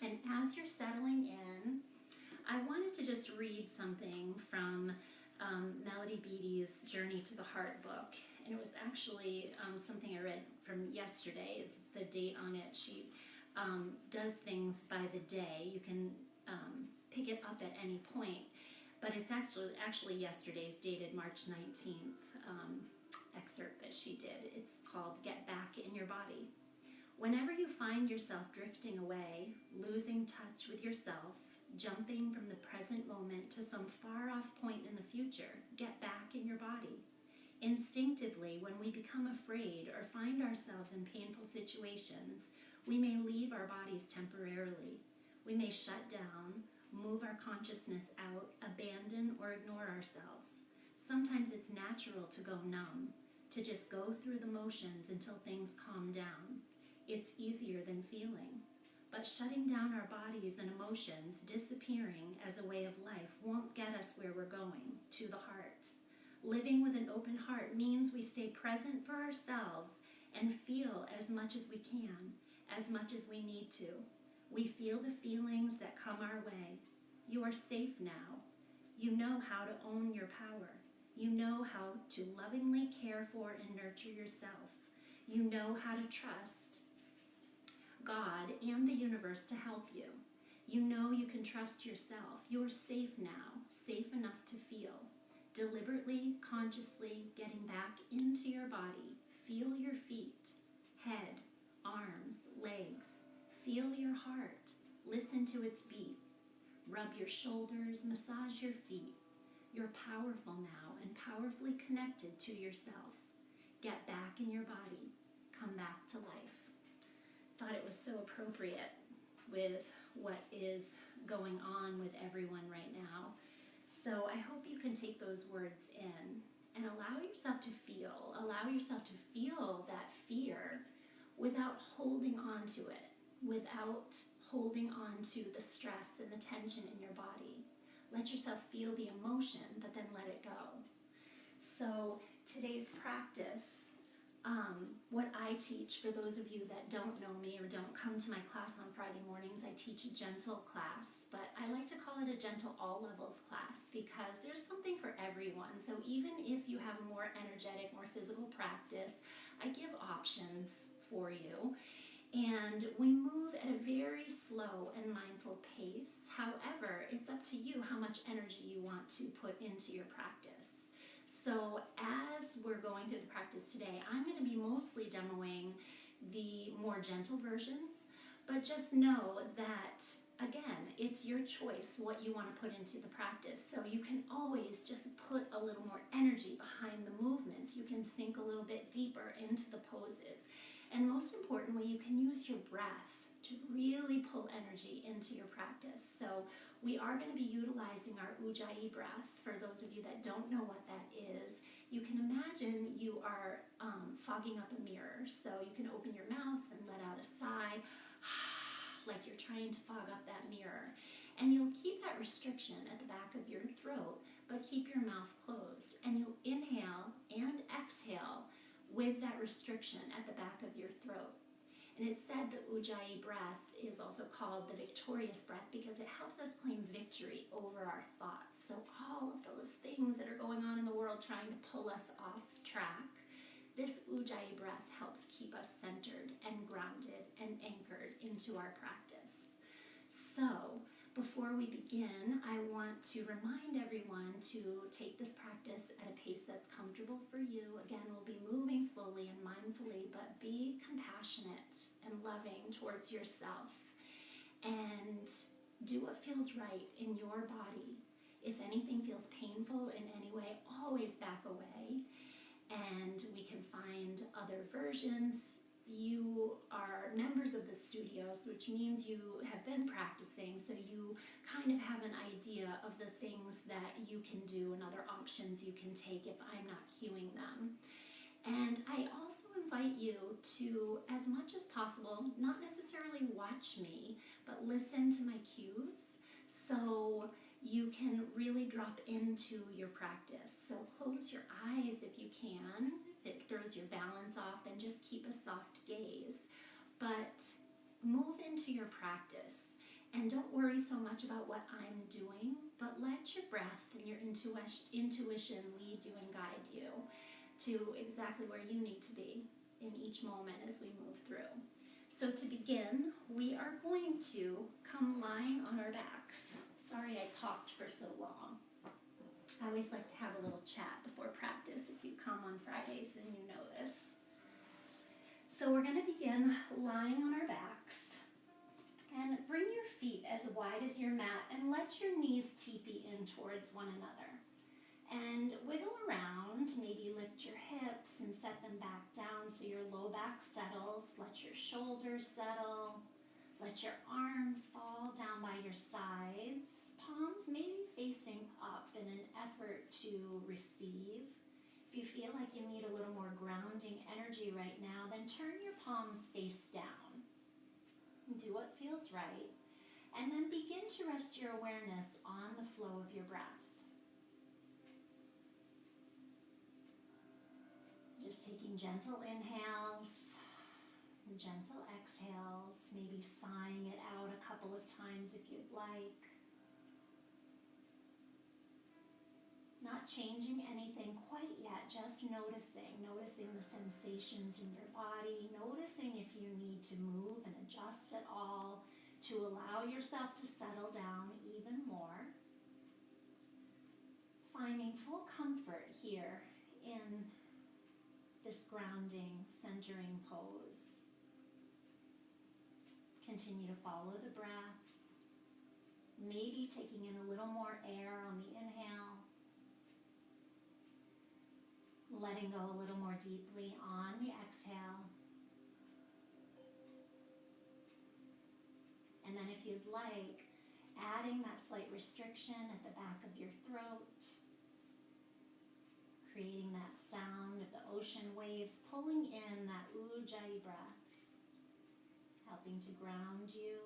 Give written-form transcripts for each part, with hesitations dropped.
And as you're settling in, I wanted to just read something from Melody Beattie's Journey to the Heart book. And it was actually something I read from yesterday. It's the date on it. She does things by the day. You can pick it up at any point. But it's actually yesterday's, dated March 19th excerpt that she did. It's called Get Back in Your Body. Whenever you find yourself drifting away, losing touch with yourself, jumping from the present moment to some far-off point in the future, get back in your body. Instinctively, when we become afraid or find ourselves in painful situations, we may leave our bodies temporarily. We may shut down, move our consciousness out, abandon or ignore ourselves. Sometimes it's natural to go numb, to just go through the motions until things calm down. It's easier than feeling. But shutting down our bodies and emotions, disappearing as a way of life, won't get us where we're going, to the heart. Living with an open heart means we stay present for ourselves and feel as much as we can, as much as we need to. We feel the feelings that come our way. You are safe now. You know how to own your power. You know how to lovingly care for and nurture yourself. You know how to trust God and the universe to help you. You know you can trust yourself. You're safe now, safe enough to feel. Deliberately, consciously getting back into your body. Feel your feet, head, arms, legs. Feel your heart. Listen to its beat. Rub your shoulders, massage your feet. You're powerful now and powerfully connected to yourself. Get back in your body. Come back to life. Thought it was so appropriate with what is going on with everyone right now. So I hope you can take those words in and allow yourself to feel. Allow yourself to feel that fear without holding on to it, without holding on to the stress and the tension in your body. Let yourself feel the emotion, but then let it go. So today's practice, what I teach, for those of you that don't know me or don't come to my class on Friday mornings, I teach a gentle class, but I like to call it a gentle all levels class because there's something for everyone. So even if you have a more energetic, more physical practice, I give options for you. And we move at a very slow and mindful pace. However, it's up to you how much energy you want to put into your practice. So as we're going through the practice today, I'm going to be mostly demoing the more gentle versions, but just know that, again, it's your choice what you want to put into the practice. So you can always just put a little more energy behind the movements. You can sink a little bit deeper into the poses. And most importantly, you can use your breath to really pull energy into your practice. So we are going to be utilizing our Ujjayi breath. For those of you that don't know what that is, you can imagine you are fogging up a mirror. So you can open your mouth and let out a sigh, like you're trying to fog up that mirror. And you'll keep that restriction at the back of your throat, but keep your mouth closed. And you'll inhale and exhale with that restriction at the back of your throat. And it's said that Ujjayi breath is also called the victorious breath because it helps us claim victory over our thoughts. So all of those things that are going on in the world trying to pull us off track, this Ujjayi breath helps keep us centered and grounded and anchored into our practice. So before we begin, I want to remind everyone to take this practice at a pace that's comfortable for you. Again, we'll be moving slowly and mindfully, but be compassionate and loving towards yourself. And do what feels right in your body. If anything feels painful in any way, always back away. And we can find other versions. You are members of the studios, which means you have been practicing, so you kind of have an idea of the things that you can do and other options you can take if I'm not cueing them. And I also invite you to, as much as possible, not necessarily watch me, but listen to my cues so you can really drop into your practice. So close your eyes if you can. If it throws your balance off, then just keep a soft gaze. But move into your practice. And don't worry so much about what I'm doing, but let your breath and your intuition lead you and guide you to exactly where you need to be in each moment as we move through. So to begin, we are going to come lying on our backs. Sorry I talked for so long. I always like to have a little chat before practice. If you come on Fridays, then you know this. So we're going to begin lying on our backs. And bring your feet as wide as your mat and let your knees teepee in towards one another. And wiggle around, maybe lift your hips and set them back down so your low back settles. Let your shoulders settle. Let your arms fall down by your sides. Palms maybe facing up in an effort to receive. If you feel like you need a little more grounding energy right now, then turn your palms face down. Do what feels right, and then begin to rest your awareness on the flow of your breath. Just taking gentle inhales and gentle exhales, maybe sighing it out a couple of times if you'd like. Not changing anything quite yet, just noticing the sensations in your body, noticing if you need to move and adjust at all to allow yourself to settle down even more. Finding full comfort here in this grounding, centering pose. Continue to follow the breath, maybe taking in a little more air on the inhale. Letting go a little more deeply on the exhale. And then if you'd like, adding that slight restriction at the back of your throat, creating that sound of the ocean waves, pulling in that Ujjayi breath, helping to ground you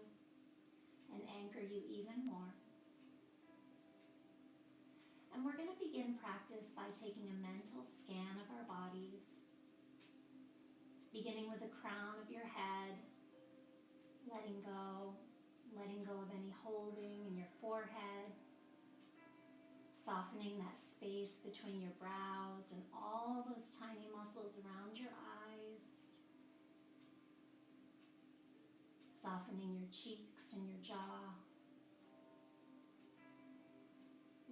and anchor you even more. And we're going to begin practice by taking a mental scan of our bodies, beginning with the crown of your head, letting go of any holding in your forehead, softening that space between your brows and all those tiny muscles around your eyes, softening your cheeks and your jaw.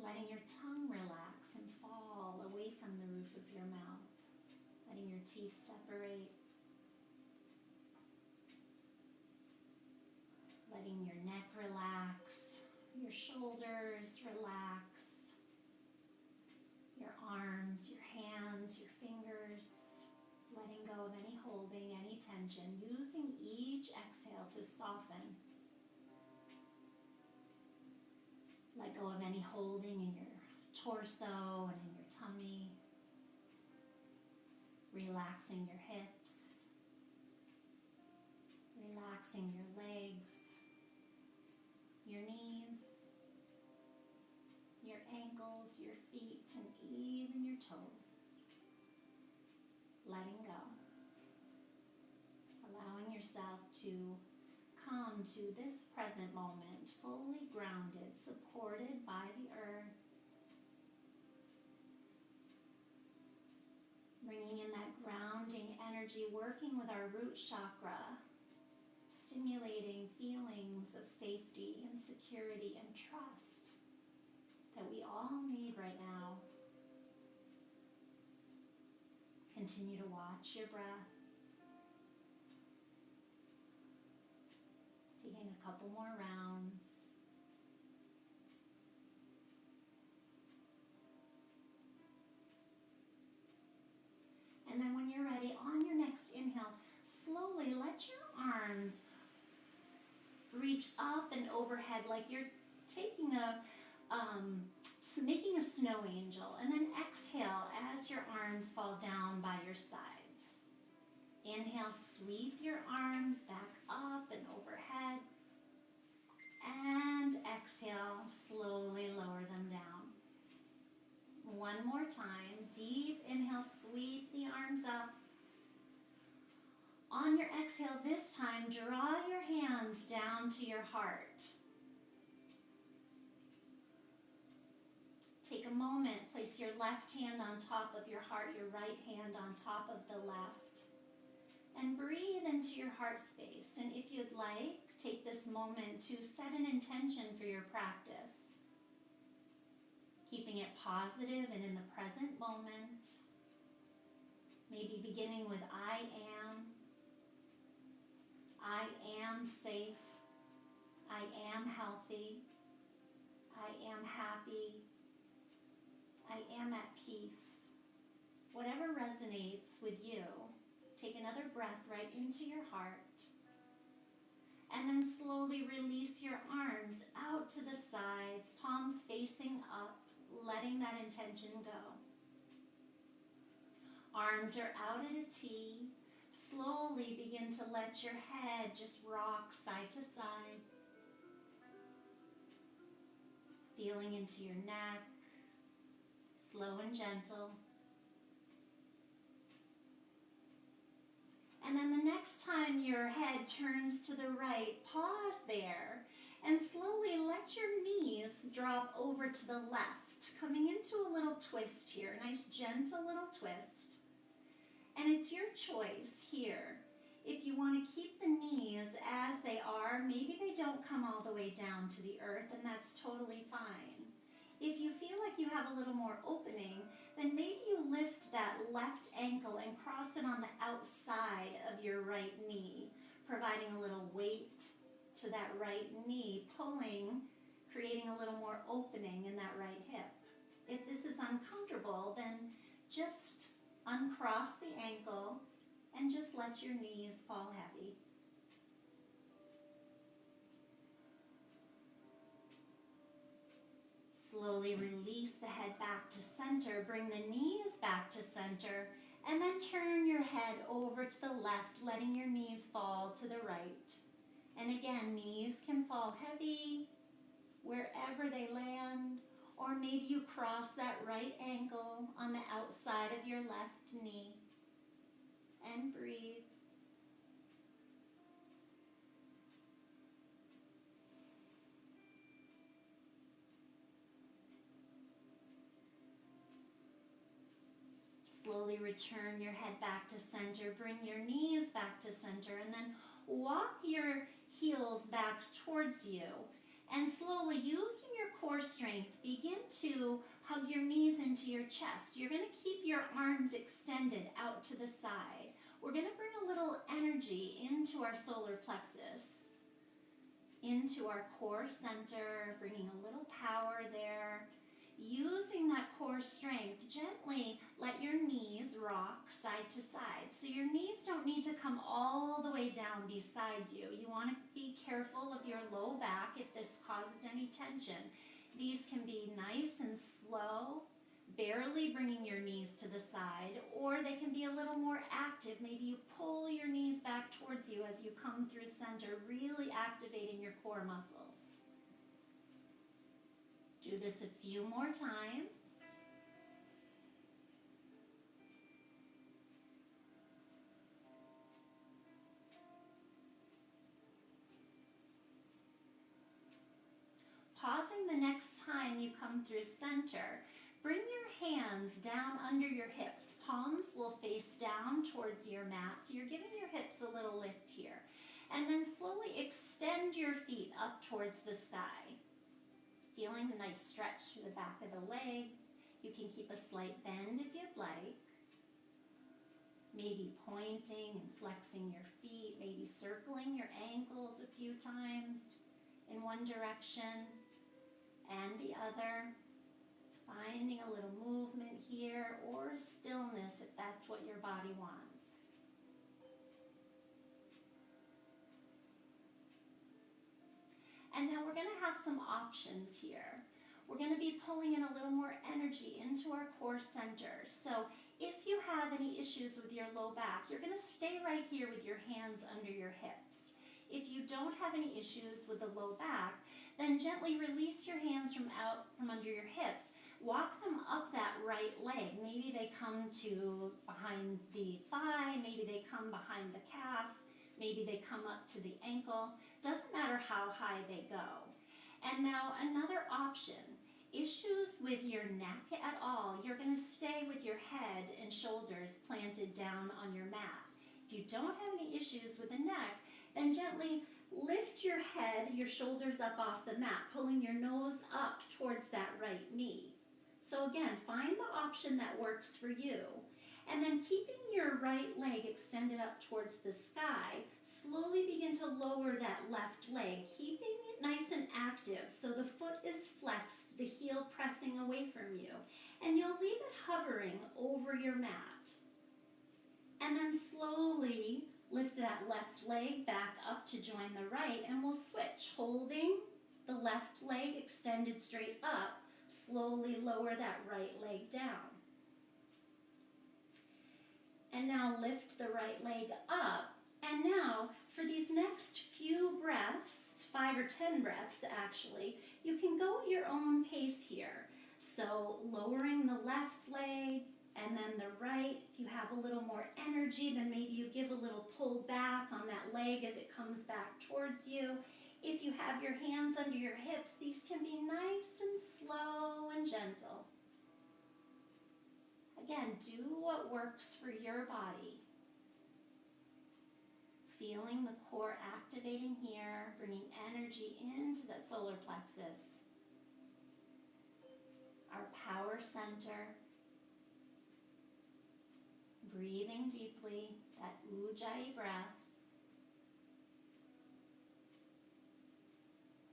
Letting your tongue relax and fall away from the roof of your mouth. Letting your teeth separate. Letting your neck relax. Your shoulders relax. Your arms, your hands, your fingers. Letting go of any holding, any tension. Using each exhale to soften. Let go of any holding in your torso and in your tummy. Relaxing your hips. Relaxing your legs. Your knees. Your ankles, your feet, and even your toes. Letting go. Allowing yourself to come to this present moment, fully grounded, supported by the earth. Bringing in that grounding energy, working with our root chakra, stimulating feelings of safety and security and trust that we all need right now. Continue to watch your breath. Taking a couple more rounds. And then when you're ready, on your next inhale, slowly let your arms reach up and overhead like you're taking making a snow angel. And then exhale as your arms fall down by your sides. Inhale, sweep your arms back up and overhead. And exhale, slowly lower them down. One more time. Deep inhale, sweep the arms up. On your exhale, exhale this time, draw your hands down to your heart. Take a moment, place your left hand on top of your heart, your right hand on top of the left. And breathe into your heart space. And if you'd like, take this moment to set an intention for your practice. Keeping it positive and in the present moment. Maybe beginning with I am safe, I am healthy, I am happy, I am at peace. Whatever resonates with you, take another breath right into your heart. And then slowly release your arms out to the sides, palms facing up, letting that intention go. Arms are out at a T. Slowly begin to let your head just rock side to side. Feeling into your neck, slow and gentle. And then the next time your head turns to the right, pause there and slowly let your knees drop over to the left, coming into a little twist here, a nice gentle little twist. And it's your choice here. If you want to keep the knees as they are, maybe they don't come all the way down to the earth, and that's totally fine. If you feel like you have a little more opening, then maybe you lift that left ankle and cross it on the outside of your right knee, providing a little weight to that right knee, pulling, creating a little more opening in that right hip. If this is uncomfortable, then just uncross the ankle and just let your knees fall heavy. Slowly release the head back to center, bring the knees back to center, and then turn your head over to the left, letting your knees fall to the right. And again, knees can fall heavy wherever they land, or maybe you cross that right ankle on the outside of your left knee. And breathe. Slowly return your head back to center. Bring your knees back to center. And then walk your heels back towards you. And slowly, using your core strength, begin to hug your knees into your chest. You're going to keep your arms extended out to the side. We're going to bring a little energy into our solar plexus, into our core center, bringing a little power there. Using that core strength, gently let your knees rock side to side. So your knees don't need to come all the way down beside you. You want to be careful of your low back if this causes any tension. These can be nice and slow, barely bringing your knees to the side, or they can be a little more active. Maybe you pull your knees back towards you as you come through center, really activating your core muscles. Do this a few more times. Pausing the next time you come through center, bring your hands down under your hips. Palms will face down towards your mat, so you're giving your hips a little lift here. And then slowly extend your feet up towards the sky. Feeling a nice stretch through the back of the leg. You can keep a slight bend if you'd like. Maybe pointing and flexing your feet, maybe circling your ankles a few times in one direction and the other. Finding a little movement here or stillness if that's what your body wants. And now we're going to have some options here. We're going to be pulling in a little more energy into our core center. So if you have any issues with your low back, you're going to stay right here with your hands under your hips. If you don't have any issues with the low back, then gently release your hands from under your hips. Walk them up that right leg. Maybe they come to behind the thigh, maybe they come behind the calf. Maybe they come up to the ankle. Doesn't matter how high they go. And now another option. Issues with your neck at all, you're going to stay with your head and shoulders planted down on your mat. If you don't have any issues with the neck, then gently lift your head, your shoulders up off the mat, pulling your nose up towards that right knee. So again, find the option that works for you. And then keeping your right leg extended up towards the sky, slowly begin to lower that left leg, keeping it nice and active so the foot is flexed, the heel pressing away from you. And you'll leave it hovering over your mat. And then slowly lift that left leg back up to join the right, and we'll switch, holding the left leg extended straight up. Slowly lower that right leg down. And now lift the right leg up. And now for these next few breaths, 5 or 10 breaths actually, you can go at your own pace here. So lowering the left leg and then the right. If you have a little more energy, then maybe you give a little pull back on that leg as it comes back towards you. If you have your hands under your hips, these can be nice and slow and gentle. Again, do what works for your body. Feeling the core activating here, bringing energy into the solar plexus, our power center. Breathing deeply, that Ujjayi breath.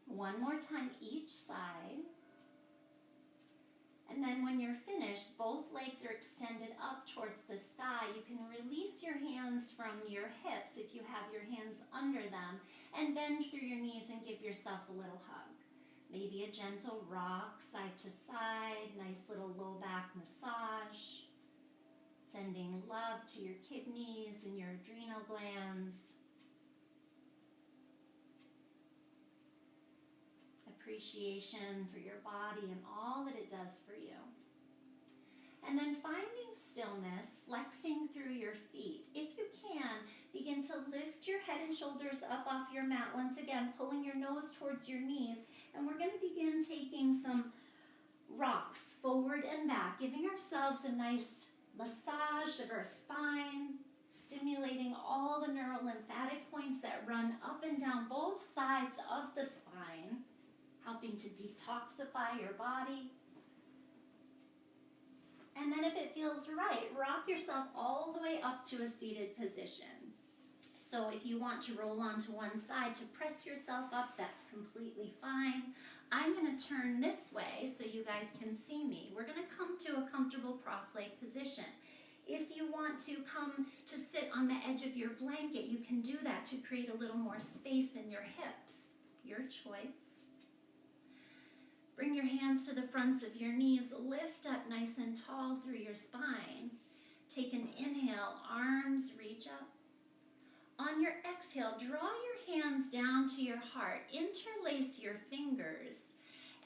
One more time each side. And then when you're finished, both legs are extended up towards the sky. You can release your hands from your hips if you have your hands under them, and bend through your knees and give yourself a little hug. Maybe a gentle rock side to side, nice little low back massage. Sending love to your kidneys and your adrenal glands. Appreciation for your body and all that it does for you. And then finding stillness, flexing through your feet. If you can, begin to lift your head and shoulders up off your mat. Once again, pulling your nose towards your knees. And we're going to begin taking some rocks forward and back, giving ourselves a nice massage of our spine, stimulating all the neurolymphatic points that run up and down both sides of the spine, helping to detoxify your body. And then if it feels right, rock yourself all the way up to a seated position. So if you want to roll onto one side to press yourself up, that's completely fine. I'm going to turn this way so you guys can see me. We're going to come to a comfortable cross-leg position. If you want to come to sit on the edge of your blanket, you can do that to create a little more space in your hips. Your choice. Bring your hands to the fronts of your knees. Lift up nice and tall through your spine. Take an inhale, arms reach up. On your exhale, draw your hands down to your heart. Interlace your fingers.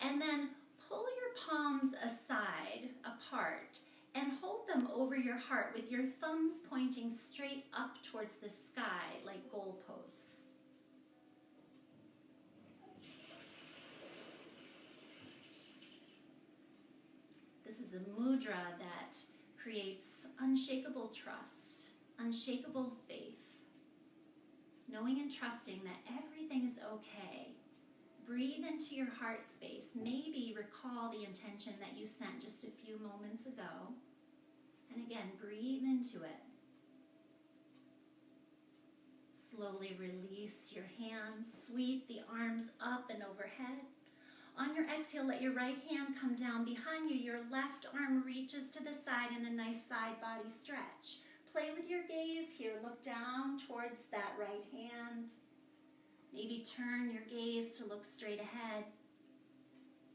And then pull your palms aside, apart, and hold them over your heart with your thumbs pointing straight up towards the sky like goalposts. This is a mudra that creates unshakable trust, unshakable faith, knowing and trusting that everything is okay. Breathe into your heart space. Maybe recall the intention that you sent just a few moments ago. And again, breathe into it. Slowly release your hands. Sweep the arms up and overhead. On your exhale, let your right hand come down behind you. Your left arm reaches to the side in a nice side body stretch. Play with your gaze here. Look down towards that right hand. Maybe turn your gaze to look straight ahead.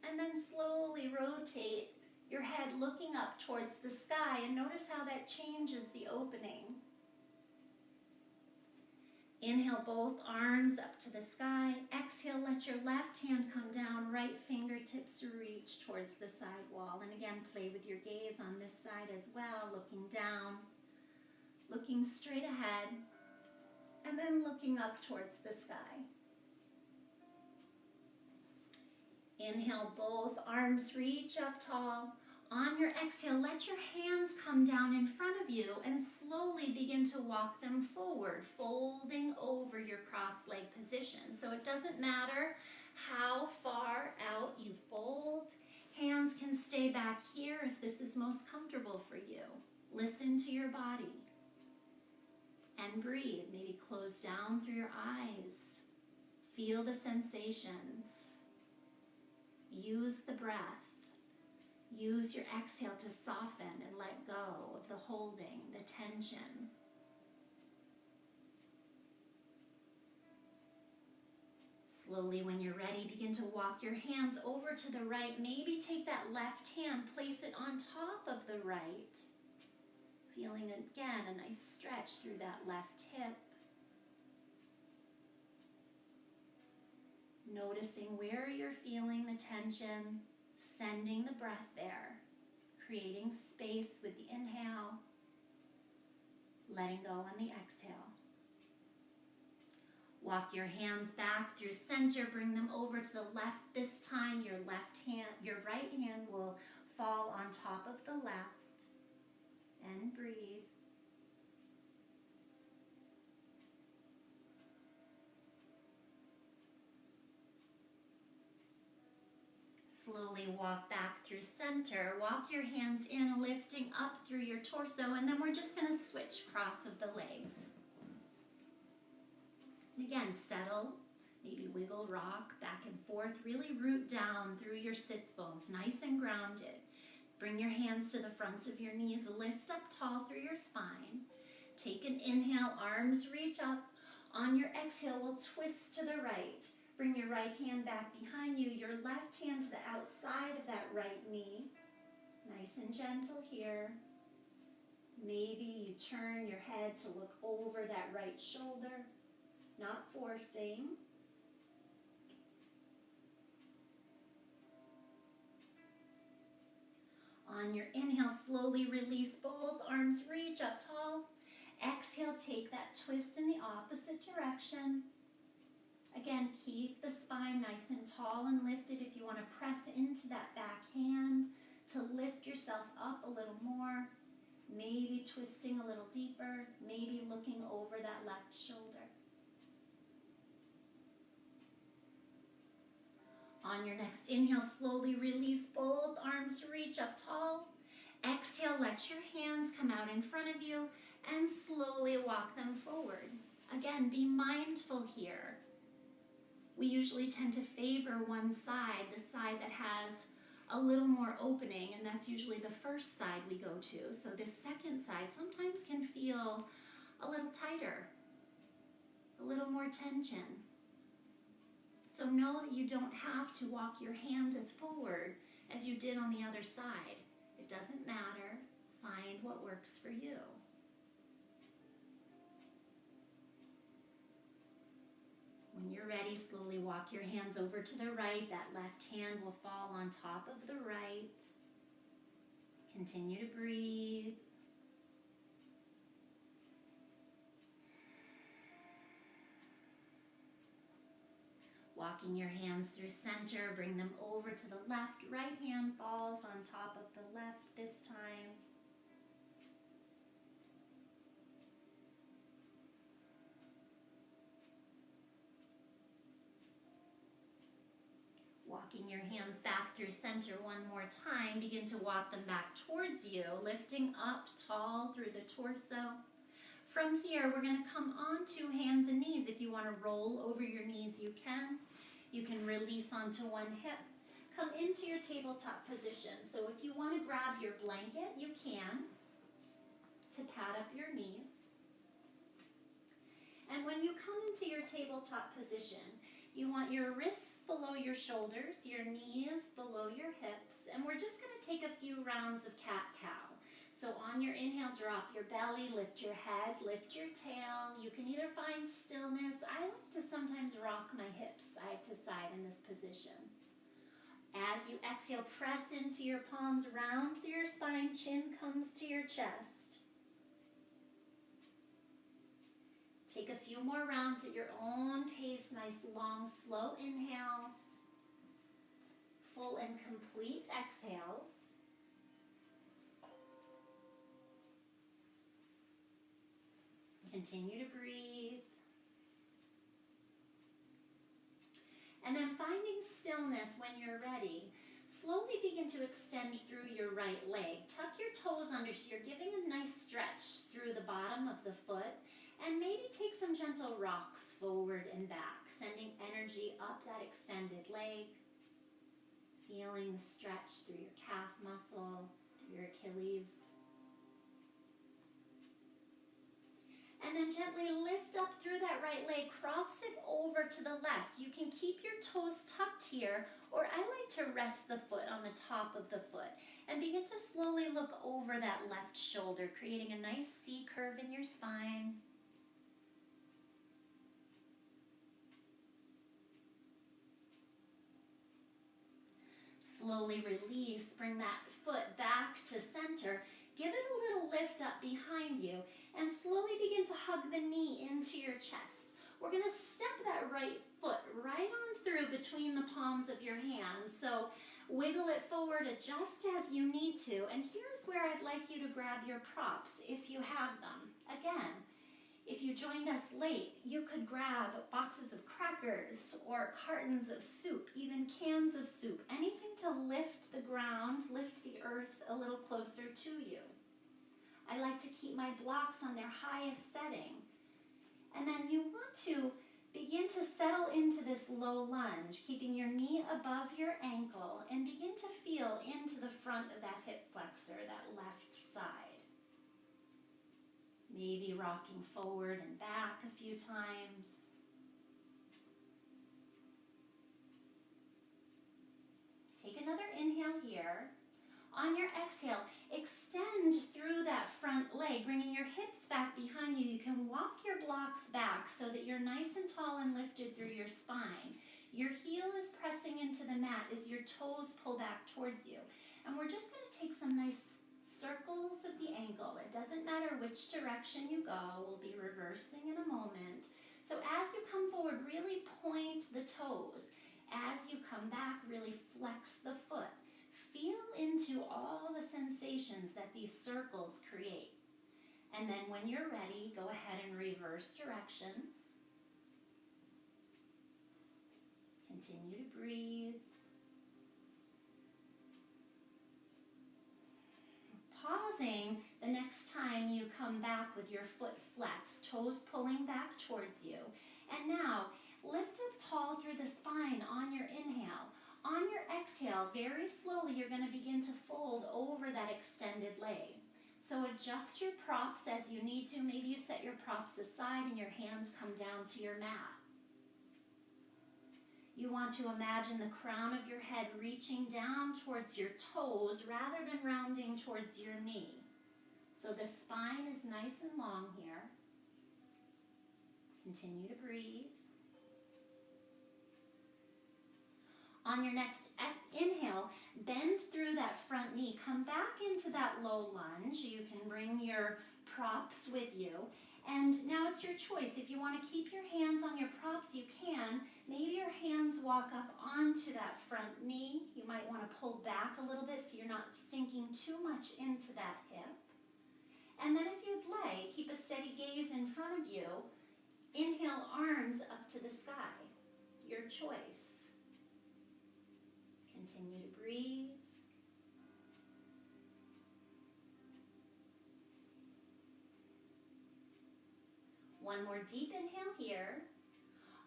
And then slowly rotate your head looking up towards the sky, and notice how that changes the opening. Inhale, both arms up to the sky. Exhale, let your left hand come down, right fingertips reach towards the side wall. And again, play with your gaze on this side as well, looking down, looking straight ahead. and then looking up towards the sky. Inhale, both arms reach up tall. On your exhale, let your hands come down in front of you and slowly begin to walk them forward, folding over your cross-leg position. So it doesn't matter how far out you fold. Hands can stay back here if this is most comfortable for you. Listen to your body and breathe. Maybe close down through your eyes. Feel the sensations. Use the breath. Use your exhale to soften and let go of the holding, the tension. Slowly, when you're ready, begin to walk your hands over to the right. Maybe take that left hand, place it on top of the right. Feeling, again, a nice stretch through that left hip. Noticing where you're feeling the tension, sending the breath there, creating space with the inhale, letting go on the exhale. Walk your hands back through center, bring them over to the left. This time your right hand will fall on top of the left, and breathe. Slowly walk back through center. Walk your hands in, lifting up through your torso, and then we're just going to switch cross of the legs. And again, settle, maybe wiggle, rock back and forth. Really root down through your sits bones, nice and grounded. Bring your hands to the fronts of your knees. Lift up tall through your spine. Take an inhale, arms reach up. On your exhale, we'll twist to the right. Bring your right hand back behind you, your left hand to the outside of that right knee. Nice and gentle here. Maybe you turn your head to look over that right shoulder, not forcing. On your inhale, slowly release both arms, reach up tall. Exhale, take that twist in the opposite direction. Again, keep the spine nice and tall and lifted. If you want to press into that back hand to lift yourself up a little more, maybe twisting a little deeper, maybe looking over that left shoulder. On your next inhale, slowly release both arms, reach up tall. Exhale, let your hands come out in front of you and slowly walk them forward. Again, be mindful here. We usually tend to favor one side, the side that has a little more opening, and that's usually the first side we go to. So this second side sometimes can feel a little tighter, a little more tension. So know that you don't have to walk your hands as forward as you did on the other side. It doesn't matter. Find what works for you. When you're ready, slowly walk your hands over to the right. That left hand will fall on top of the right. Continue to breathe. Walking your hands through center, bring them over to the left. Right hand falls on top of the left this time. Walking your hands back through center one more time. Begin to walk them back towards you, lifting up tall through the torso. From here, we're going to come onto hands and knees. If you want to roll over your knees, you can. You can release onto one hip. Come into your tabletop position. So if you want to grab your blanket, you can, to pad up your knees. And when you come into your tabletop position, you want your wrists below your shoulders, your knees below your hips, and we're just going to take a few rounds of cat-cow. So on your inhale, drop your belly, lift your head, lift your tail. You can either find stillness. I like to sometimes rock my hips side to side in this position. As you exhale, press into your palms, round through your spine, chin comes to your chest. Take a few more rounds at your own pace, nice long, slow inhales, full and complete exhales. Continue to breathe. And then finding stillness when you're ready, slowly begin to extend through your right leg. Tuck your toes under so you're giving a nice stretch through the bottom of the foot. And maybe take some gentle rocks forward and back, sending energy up that extended leg. Feeling the stretch through your calf muscle, through your Achilles. And then gently lift up through that right leg, cross it over to the left. You can keep your toes tucked here, or I like to rest the foot on the top of the foot and begin to slowly look over that left shoulder, creating a nice C curve in your spine. Slowly release, bring that foot back to center. Give it a little lift up behind you and slowly begin to hug the knee into your chest. We're going to step that right foot right on through between the palms of your hands. So wiggle it forward, adjust as you need to. And here's where I'd like you to grab your props if you have them. Again, if you joined us late, you could grab boxes of crackers or cartons of soup, even cans of soup, anything to lift the ground, lift the earth a little closer to you. I like to keep my blocks on their highest setting. And then you want to begin to settle into this low lunge, keeping your knee above your ankle, and begin to feel into the front of that hip flexor, that left side. Maybe rocking forward and back a few times. Take another inhale here. On your exhale, extend through that front leg, bringing your hips back behind you. You can walk your blocks back so that you're nice and tall and lifted through your spine. Your heel is pressing into the mat as your toes pull back towards you. And we're just going to take some nice circles of the ankle. It doesn't matter which direction you go. We'll be reversing in a moment. So as you come forward, really point the toes. As you come back, really flex the foot. Feel into all the sensations that these circles create. And then when you're ready, go ahead and reverse directions. Continue to breathe. Pausing the next time you come back with your foot flexed, toes pulling back towards you. And now, lift up tall through the spine on your inhale. On your exhale, very slowly, you're going to begin to fold over that extended leg. So adjust your props as you need to. Maybe you set your props aside and your hands come down to your mat. You want to imagine the crown of your head reaching down towards your toes rather than rounding towards your knee. So the spine is nice and long here. Continue to breathe. On your next inhale, bend through that front knee. Come back into that low lunge. You can bring your props with you. And now it's your choice. If you want to keep your hands on your props, you can. Maybe your hands walk up onto that front knee. You might want to pull back a little bit so you're not sinking too much into that hip. And then if you'd like, keep a steady gaze in front of you. Inhale, arms up to the sky. Your choice. Continue to breathe. One more deep inhale here.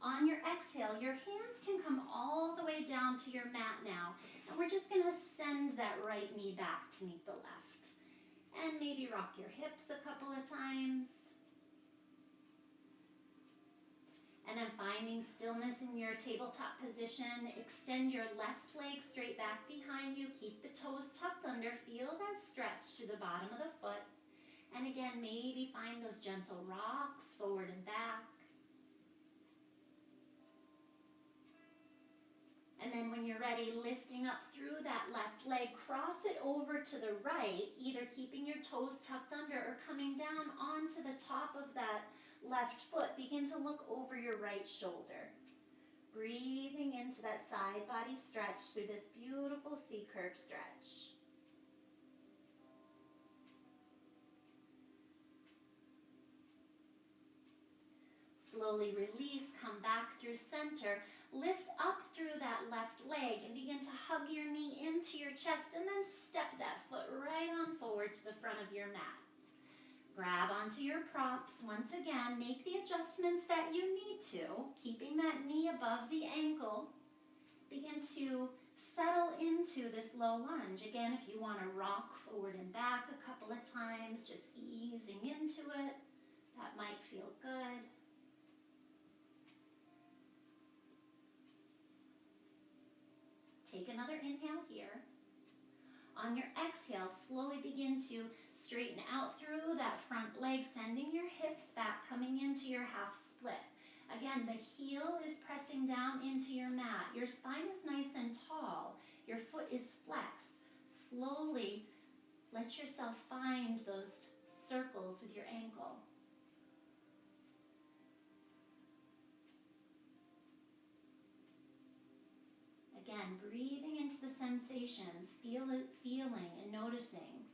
On your exhale, your hands can come all the way down to your mat now. And we're just going to send that right knee back to meet the left. And maybe rock your hips a couple of times. And then finding stillness in your tabletop position, extend your left leg straight back behind you. Keep the toes tucked under. Feel that stretch through the bottom of the foot. And again, maybe find those gentle rocks forward and back. And then when you're ready, lifting up through that left leg, cross it over to the right, either keeping your toes tucked under or coming down onto the top of that left foot, begin to look over your right shoulder. Breathing into that side body stretch through this beautiful C-curve stretch. Slowly release, come back through center, lift up through that left leg and begin to hug your knee into your chest and then step that foot right on forward to the front of your mat. Grab onto your props. Once again, make the adjustments that you need to, keeping that knee above the ankle. Begin to settle into this low lunge. Again, if you want to rock forward and back a couple of times, just easing into it. That might feel good. Take another inhale here. On your exhale, slowly begin to straighten out through that front leg, sending your hips back, coming into your half split. Again, the heel is pressing down into your mat. Your spine is nice and tall. Your foot is flexed. Slowly let yourself find those circles with your ankle. Again, breathing into the sensations, feeling and noticing.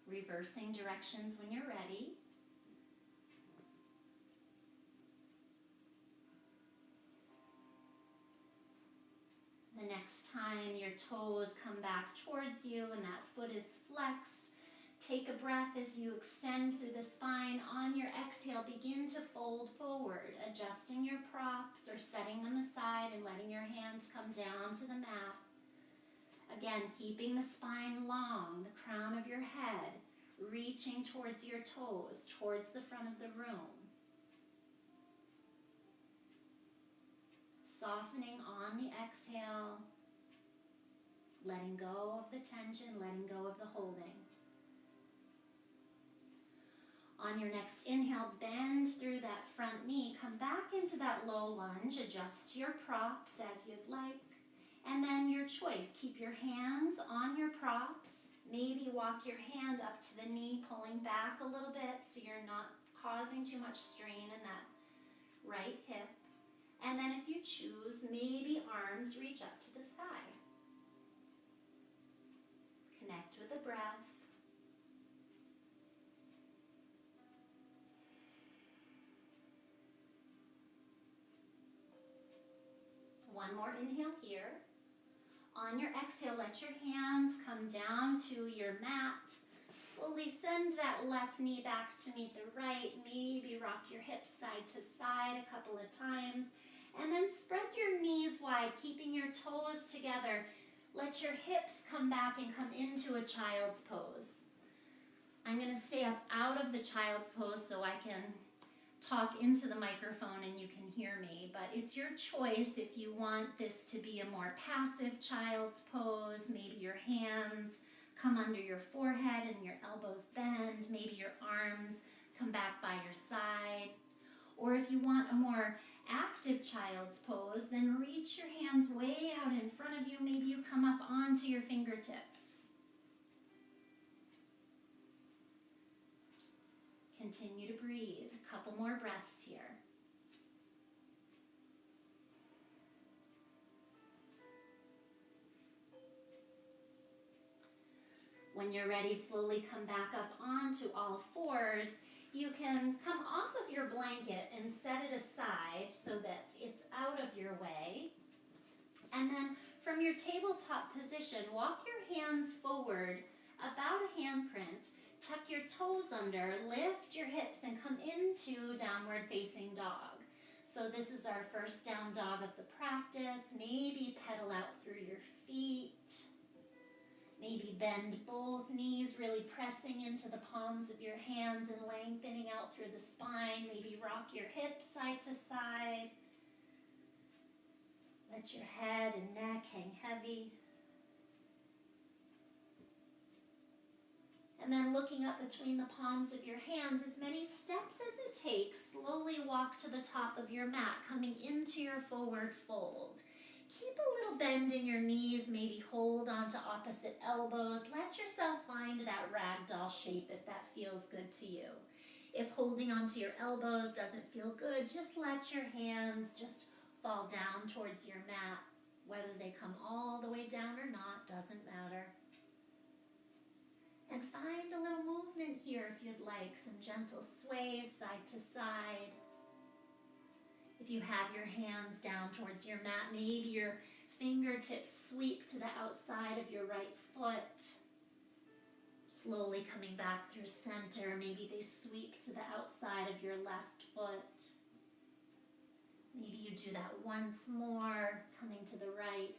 Reversing directions when you're ready. The next time your toes come back towards you and that foot is flexed, take a breath as you extend through the spine. On your exhale, begin to fold forward, adjusting your props or setting them aside and letting your hands come down to the mat. Again, keeping the spine long, the crown of your head, reaching towards your toes, towards the front of the room. Softening on the exhale, letting go of the tension, letting go of the holding. On your next inhale, bend through that front knee, come back into that low lunge, adjust your props as you'd like, and then your choice. Keep your hands on your props, maybe walk your hand up to the knee, pulling back a little bit so you're not causing too much strain in that right hip. And then if you choose, maybe arms reach up to the sky. Connect with the breath. One more inhale here. On your exhale, let your hands come down to your mat. Slowly send that left knee back to meet the right. Maybe rock your hips side to side a couple of times. And then spread your knees wide, keeping your toes together. Let your hips come back and come into a child's pose. I'm going to stay up out of the child's pose so I can talk into the microphone and you can hear me, but it's your choice if you want this to be a more passive child's pose. Maybe your hands come under your forehead and your elbows bend. Maybe your arms come back by your side. Or if you want a more active child's pose, then reach your hands way out in front of you. Maybe you come up onto your fingertips. Continue to breathe. A couple more breaths here. When you're ready, slowly come back up onto all fours. You can come off of your blanket and set it aside so that it's out of your way. And then from your tabletop position, walk your hands forward about a handprint. Tuck your toes under, lift your hips, and come into downward facing dog. So this is our first down dog of the practice. Maybe pedal out through your feet. Maybe bend both knees, really pressing into the palms of your hands and lengthening out through the spine. Maybe rock your hips side to side. Let your head and neck hang heavy. And then looking up between the palms of your hands, as many steps as it takes, slowly walk to the top of your mat, coming into your forward fold. Keep a little bend in your knees, maybe hold onto opposite elbows. Let yourself find that ragdoll shape if that feels good to you. If holding onto your elbows doesn't feel good, just let your hands just fall down towards your mat. Whether they come all the way down or not doesn't matter. And find a little movement here if you'd like, some gentle sways side to side. If you have your hands down towards your mat, maybe your fingertips sweep to the outside of your right foot. Slowly coming back through center, maybe they sweep to the outside of your left foot. Maybe you do that once more, coming to the right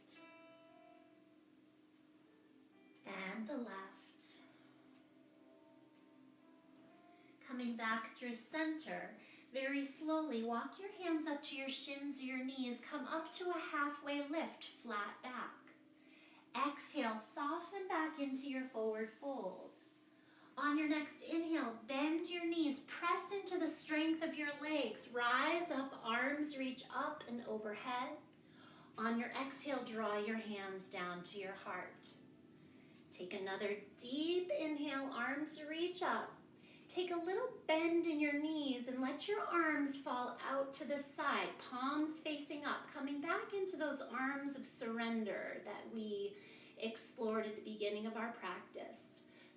and the left. Coming back through center, very slowly walk your hands up to your shins or your knees. Come up to a halfway lift, flat back. Exhale, soften back into your forward fold. On your next inhale, bend your knees, press into the strength of your legs. Rise up, arms reach up and overhead. On your exhale, draw your hands down to your heart. Take another deep inhale, arms reach up. Take a little bend in your knees and let your arms fall out to the side, palms facing up, coming back into those arms of surrender that we explored at the beginning of our practice.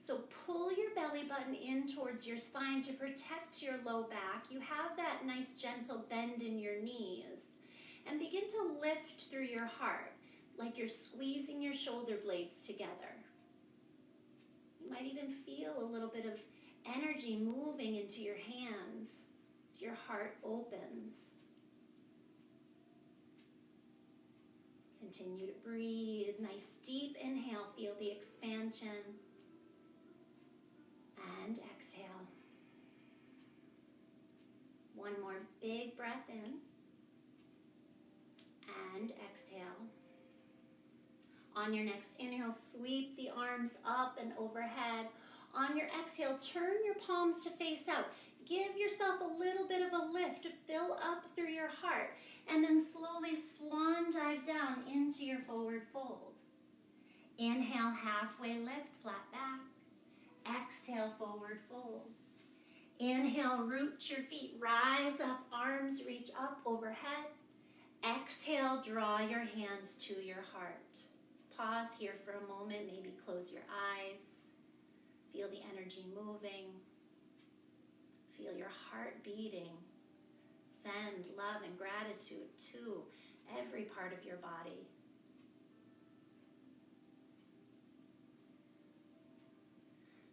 So pull your belly button in towards your spine to protect your low back. You have that nice gentle bend in your knees. And begin to lift through your heart, like you're squeezing your shoulder blades together. You might even feel a little bit of energy moving into your hands as your heart opens. Continue to breathe. Nice deep inhale. Feel the expansion. And exhale. One more big breath in. And exhale. On your next inhale, sweep the arms up and overhead. On your exhale, turn your palms to face out. Give yourself a little bit of a lift to fill up through your heart. And then slowly swan dive down into your forward fold. Inhale, halfway lift, flat back. Exhale, forward fold. Inhale, root your feet, rise up, arms reach up overhead. Exhale, draw your hands to your heart. Pause here for a moment, maybe close your eyes. Feel the energy moving. Feel your heart beating. Send love and gratitude to every part of your body.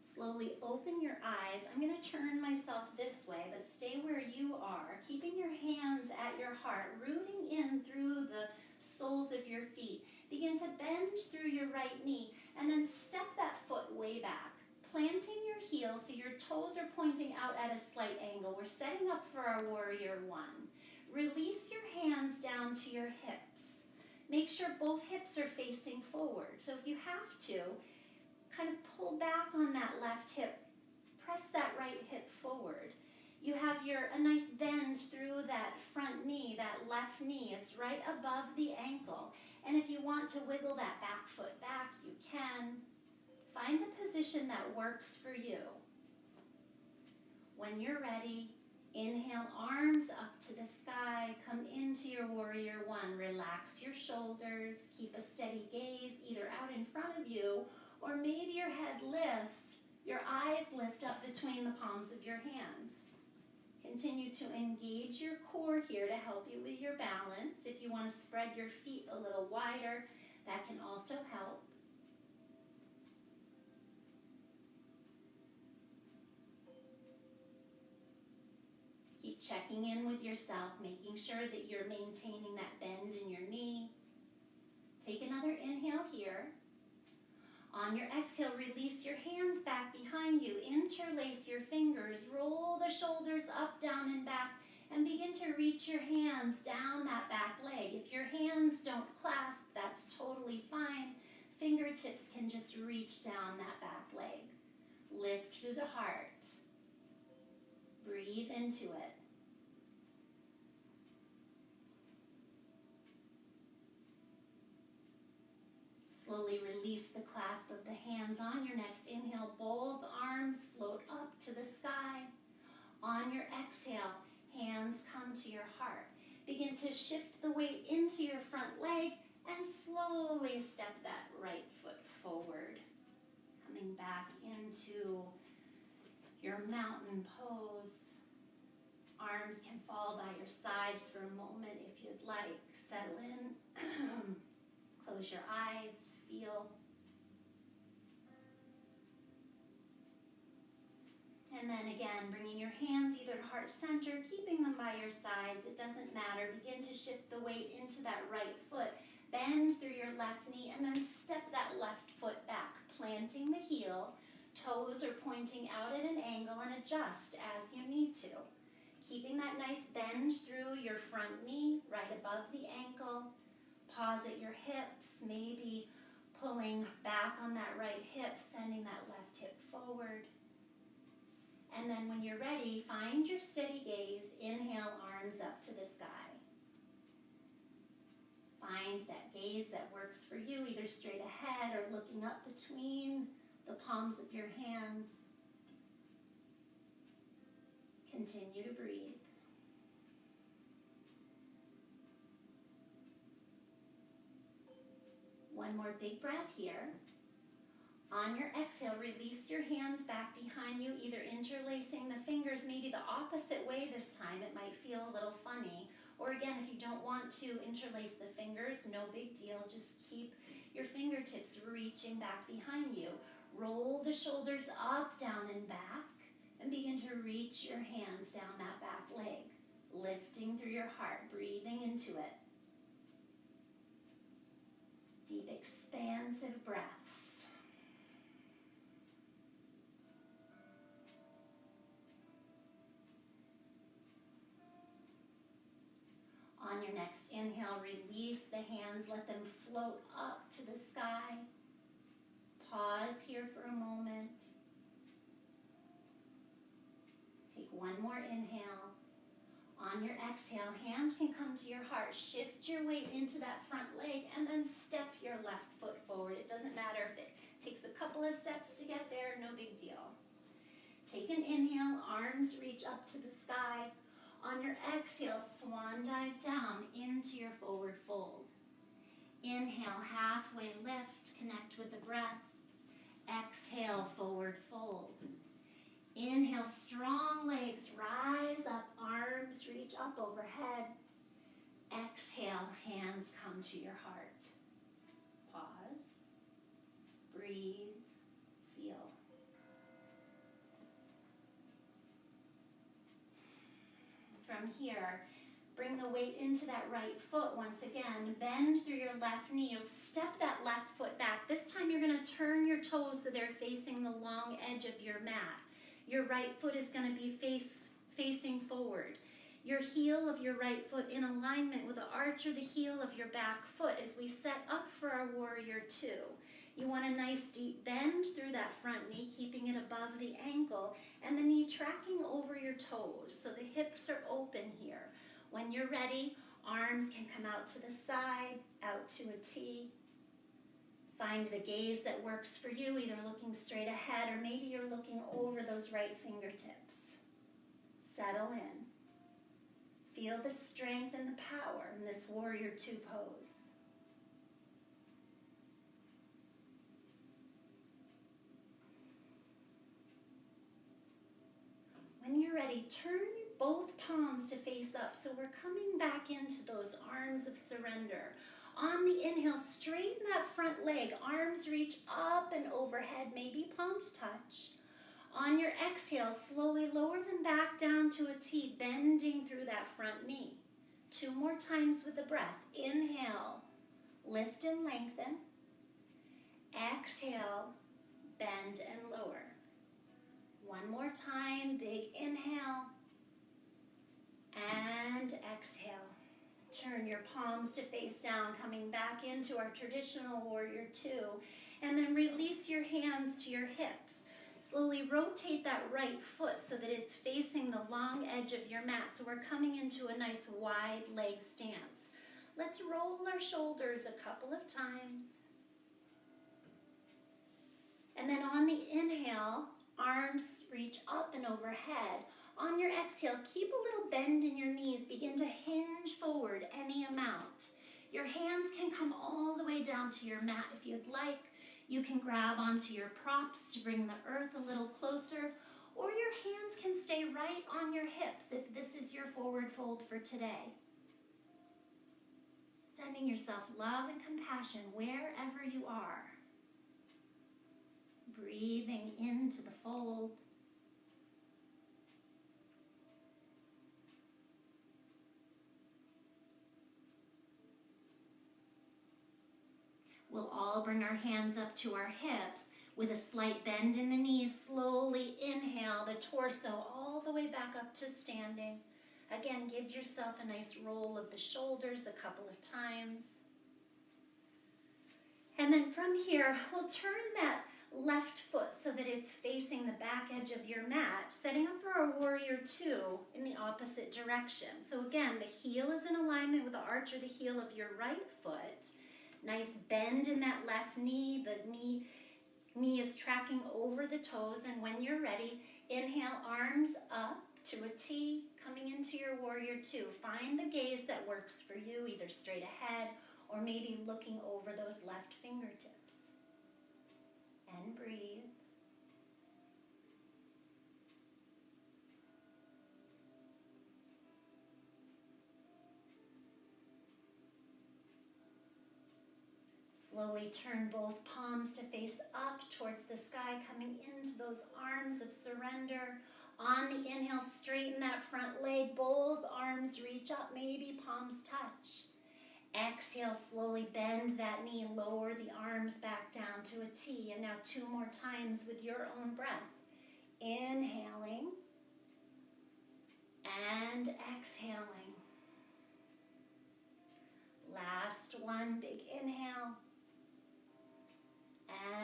Slowly open your eyes. I'm going to turn myself this way, but stay where you are, keeping your hands at your heart, rooting in through the soles of your feet. Begin to bend through your right knee, and then step that foot way back, planting your heels so your toes are pointing out at a slight angle. We're setting up for our warrior one. Release your hands down to your hips. Make sure both hips are facing forward. So if you have to, kind of pull back on that left hip. Press that right hip forward. You have a nice bend through that front knee, that left knee. It's right above the ankle. And if you want to wiggle that back foot back, you can. Find the position that works for you. When you're ready, inhale, arms up to the sky. Come into your warrior one. Relax your shoulders. Keep a steady gaze either out in front of you, or maybe your head lifts, your eyes lift up between the palms of your hands. Continue to engage your core here to help you with your balance. If you want to spread your feet a little wider, that can also help. Keep checking in with yourself, making sure that you're maintaining that bend in your knee. Take another inhale here. On your exhale, release your hands back behind you. Interlace your fingers. Roll the shoulders up, down, and back. And begin to reach your hands down that back leg. If your hands don't clasp, that's totally fine. Fingertips can just reach down that back leg. Lift through the heart. Breathe into it. Slowly release the clasp of the hands. On your next inhale, both arms float up to the sky. On your exhale, hands come to your heart. Begin to shift the weight into your front leg and slowly step that right foot forward. Coming back into your mountain pose. Arms can fall by your sides for a moment if you'd like. Settle in. Close your eyes. Feel. And then again, bringing your hands either to heart center, keeping them by your sides. It doesn't matter. Begin to shift the weight into that right foot. Bend through your left knee and then step that left foot back, planting the heel. Toes are pointing out at an angle and adjust as you need to. Keeping that nice bend through your front knee, right above the ankle. Pause at your hips, maybe pulling back on that right hip, sending that left hip forward. And then when you're ready, find your steady gaze. Inhale, arms up to the sky. Find that gaze that works for you, either straight ahead or looking up between the palms of your hands. Continue to breathe. One more big breath here. On your exhale, release your hands back behind you, either interlacing the fingers, maybe the opposite way this time. It might feel a little funny. Or again, if you don't want to interlace the fingers, no big deal. Just keep your fingertips reaching back behind you. Roll the shoulders up, down, and back. And begin to reach your hands down that back leg. Lifting through your heart, breathing into it. Deep, expansive breaths. On your next inhale, release the hands, let them float up to the sky. Pause here for a moment. Take one more inhale. On your exhale, hands can come to your heart. Shift your weight into that front leg and then step your left foot forward. It doesn't matter if it takes a couple of steps to get there, no big deal. Take an inhale, arms reach up to the sky. On your exhale, swan dive down into your forward fold. Inhale, halfway lift, connect with the breath. Exhale, forward fold. Inhale, strong legs, rise up, arms reach up overhead. Exhale, hands come to your heart. Pause, breathe, feel. From here, bring the weight into that right foot once again. Bend through your left knee. You'll step that left foot back. This time you're going to turn your toes so they're facing the long edge of your mat. Your right foot is going to be facing forward. Your heel of your right foot in alignment with the arch or the heel of your back foot as we set up for our warrior two. You want a nice deep bend through that front knee, keeping it above the ankle, and the knee tracking over your toes, so the hips are open here. When you're ready, arms can come out to the side, out to a T. Find the gaze that works for you, either looking straight ahead or maybe you're looking over those right fingertips. Settle in. Feel the strength and the power in this warrior two pose. When you're ready, turn both palms to face up. So we're coming back into those arms of surrender. On the inhale, straighten that front leg. Arms reach up and overhead, maybe palms touch. On your exhale, slowly lower them back down to a T, bending through that front knee. 2 more times with the breath. Inhale, lift and lengthen. Exhale, bend and lower. 1 more time, big inhale, and exhale. Turn your palms to face down, coming back into our traditional warrior two, and then release your hands to your hips. Slowly rotate that right foot so that it's facing the long edge of your mat, so we're coming into a nice wide leg stance. Let's roll our shoulders a couple of times. And then on the inhale, arms reach up and overhead. On your exhale, keep a little bend in your knees. Begin to hinge forward any amount. Your hands can come all the way down to your mat if you'd like. You can grab onto your props to bring the earth a little closer, or your hands can stay right on your hips if this is your forward fold for today. Sending yourself love and compassion wherever you are. Breathing into the fold. We'll all bring our hands up to our hips with a slight bend in the knees. Slowly inhale the torso all the way back up to standing. Again, give yourself a nice roll of the shoulders a couple of times. And then from here, we'll turn that left foot so that it's facing the back edge of your mat, setting up for our warrior two in the opposite direction. So again, the heel is in alignment with the arch or the heel of your right foot. Nice bend in that left knee. The knee is tracking over the toes. And when you're ready, inhale, arms up to a T, coming into your warrior two. Find the gaze that works for you, either straight ahead or maybe looking over those left fingertips. And breathe. Slowly turn both palms to face up towards the sky, coming into those arms of surrender. On the inhale, straighten that front leg. Both arms reach up, maybe palms touch. Exhale, slowly bend that knee, lower the arms back down to a T. And now 2 more times with your own breath. Inhaling and exhaling. Last one, big inhale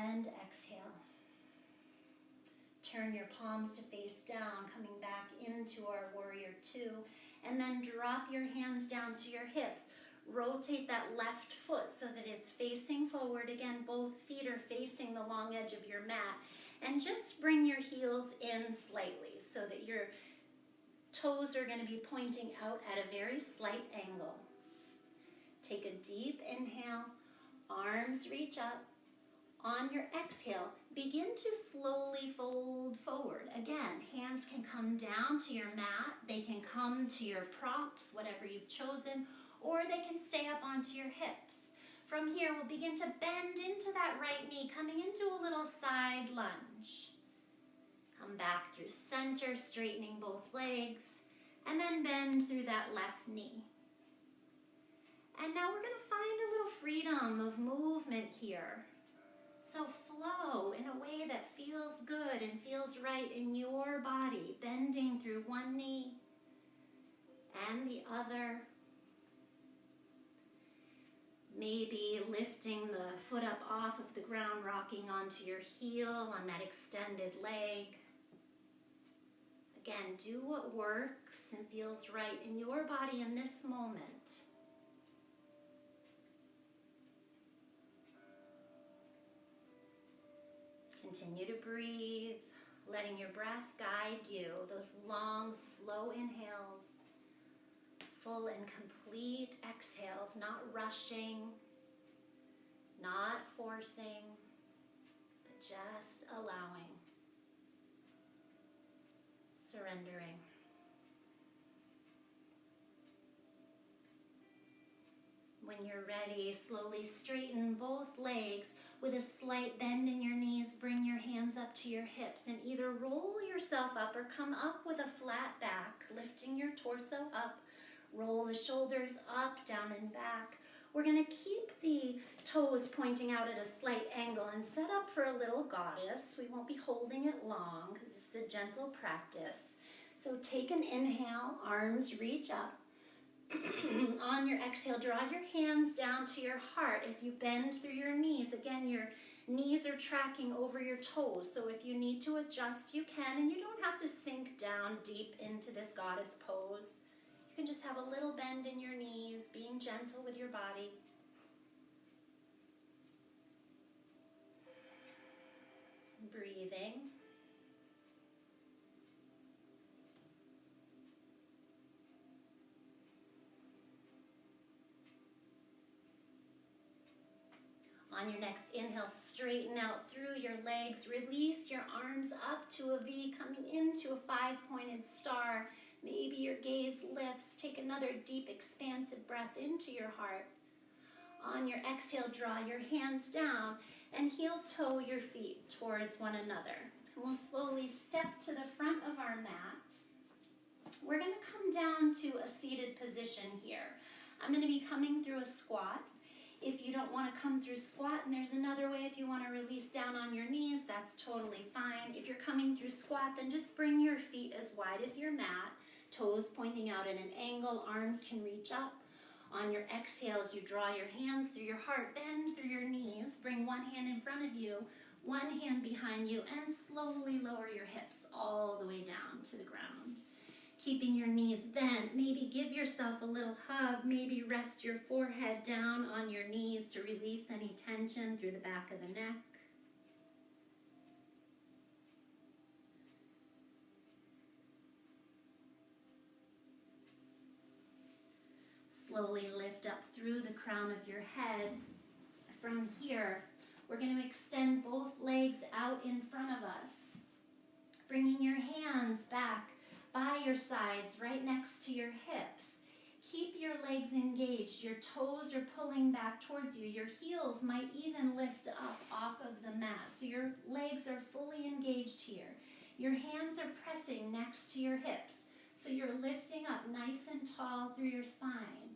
and exhale. Turn your palms to face down, coming back into our warrior two, and then drop your hands down to your hips. Rotate that left foot so that it's facing forward. Again, both feet are facing the long edge of your mat. And just bring your heels in slightly so that your toes are going to be pointing out at a very slight angle. Take a deep inhale, arms reach up. On your exhale, begin to slowly fold forward. Again, hands can come down to your mat, they can come to your props, whatever you've chosen, or they can stay up onto your hips. From here, we'll begin to bend into that right knee, coming into a little side lunge. Come back through center, straightening both legs, and then bend through that left knee. And now we're going to find a little freedom of movement here. So flow in a way that feels good and feels right in your body, bending through one knee and the other. Maybe lifting the foot up off of the ground, rocking onto your heel on that extended leg. Again, do what works and feels right in your body in this moment. Continue to breathe, letting your breath guide you. Those long, slow inhales, full and complete exhales, not rushing, not forcing, but just allowing, surrendering. When you're ready, slowly straighten both legs. With a slight bend in your knees, bring your hands up to your hips and either roll yourself up or come up with a flat back, lifting your torso up. Roll the shoulders up, down and back. We're going to keep the toes pointing out at a slight angle and set up for a little goddess. We won't be holding it long because it's a gentle practice. So take an inhale, arms reach up. On your exhale, draw your hands down to your heart as you bend through your knees. Again, your knees are tracking over your toes, so if you need to adjust, you can, and you don't have to sink down deep into this goddess pose. You can just have a little bend in your knees, being gentle with your body. Breathing. On your next inhale, straighten out through your legs. Release your arms up to a V, coming into a 5-pointed star. Maybe your gaze lifts. Take another deep, expansive breath into your heart. On your exhale, draw your hands down and heel-toe your feet towards one another. And we'll slowly step to the front of our mat. We're going to come down to a seated position here. I'm going to be coming through a squat. If you don't want to come through squat, and there's another way if you want to release down on your knees, that's totally fine. If you're coming through squat, then just bring your feet as wide as your mat, toes pointing out at an angle, arms can reach up. On your exhales, you draw your hands through your heart, bend through your knees, bring one hand in front of you, one hand behind you, and slowly lower your hips all the way down to the ground. Keeping your knees bent, maybe give yourself a little hug, maybe rest your forehead down on your knees to release any tension through the back of the neck. Slowly lift up through the crown of your head. From here, we're going to extend both legs out in front of us, bringing your hands back by your sides, right next to your hips. Keep your legs engaged. Your toes are pulling back towards you. Your heels might even lift up off of the mat. So your legs are fully engaged here. Your hands are pressing next to your hips. So you're lifting up nice and tall through your spine.